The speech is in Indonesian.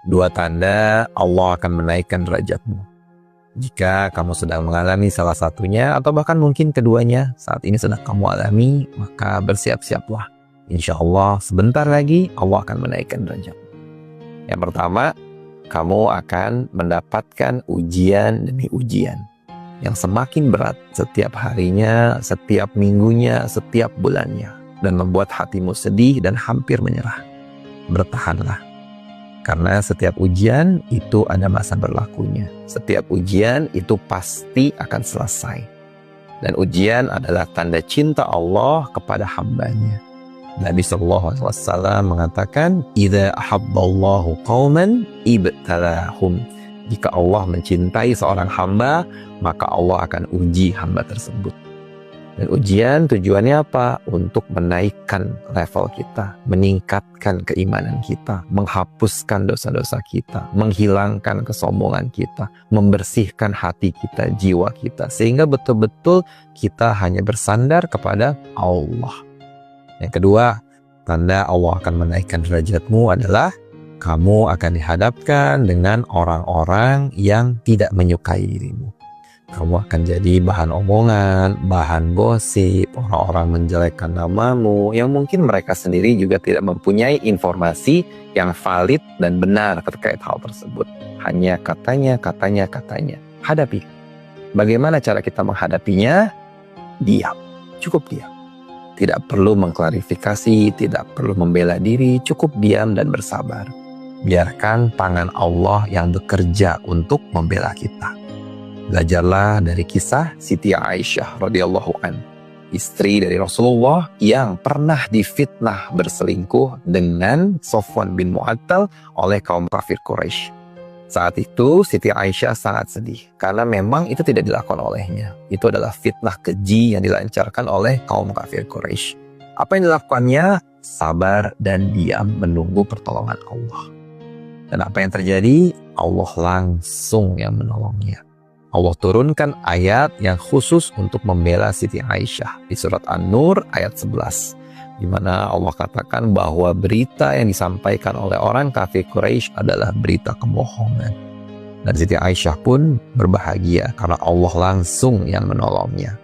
Dua tanda Allah akan menaikkan derajatmu. Jika kamu sedang mengalami salah satunya atau bahkan mungkin keduanya saat ini sedang kamu alami, maka bersiap-siaplah. Insya Allah sebentar lagi Allah akan menaikkan derajatmu. Yang pertama, kamu akan mendapatkan ujian demi ujian yang semakin berat setiap harinya, setiap minggunya, setiap bulannya, dan membuat hatimu sedih dan hampir menyerah. Bertahanlah. Karena setiap ujian itu ada masa berlakunya. Setiap ujian itu pasti akan selesai. Dan ujian adalah tanda cinta Allah kepada hambanya. Nabi SAW mengatakan, "Idza ahabballahu qauman ibtalahum." Jika Allah mencintai seorang hamba, maka Allah akan uji hamba tersebut. Dan ujian tujuannya apa? Untuk menaikkan level kita, meningkatkan keimanan kita, menghapuskan dosa-dosa kita, menghilangkan kesombongan kita, membersihkan hati kita, jiwa kita, sehingga betul-betul kita hanya bersandar kepada Allah. Yang kedua, tanda Allah akan menaikkan derajatmu adalah kamu akan dihadapkan dengan orang-orang yang tidak menyukai dirimu. Kamu akan jadi bahan omongan, bahan gosip, orang-orang menjelekkan namamu, yang mungkin mereka sendiri juga tidak mempunyai informasi yang valid dan benar terkait hal tersebut. Hanya katanya. Hadapi. Bagaimana cara kita menghadapinya? Diam. Cukup diam. Tidak perlu mengklarifikasi, tidak perlu membela diri, cukup diam dan bersabar. Biarkan tangan Allah yang bekerja untuk membela kita. Belajarlah dari kisah Siti Aisyah radhiyallahu an, istri dari Rasulullah yang pernah difitnah berselingkuh dengan Sofwan bin Mu'attal oleh kaum kafir Quraisy. Saat itu Siti Aisyah sangat sedih karena memang itu tidak dilakukan olehnya. Itu adalah fitnah keji yang dilancarkan oleh kaum kafir Quraisy. Apa yang dilakukannya? Sabar dan diam menunggu pertolongan Allah. Dan apa yang terjadi? Allah langsung yang menolongnya. Allah turunkan ayat yang khusus untuk membela Siti Aisyah di surat An-Nur ayat 11, di mana Allah katakan bahwa berita yang disampaikan oleh orang kafir Quraisy adalah berita kebohongan. Dan Siti Aisyah pun berbahagia karena Allah langsung yang menolongnya.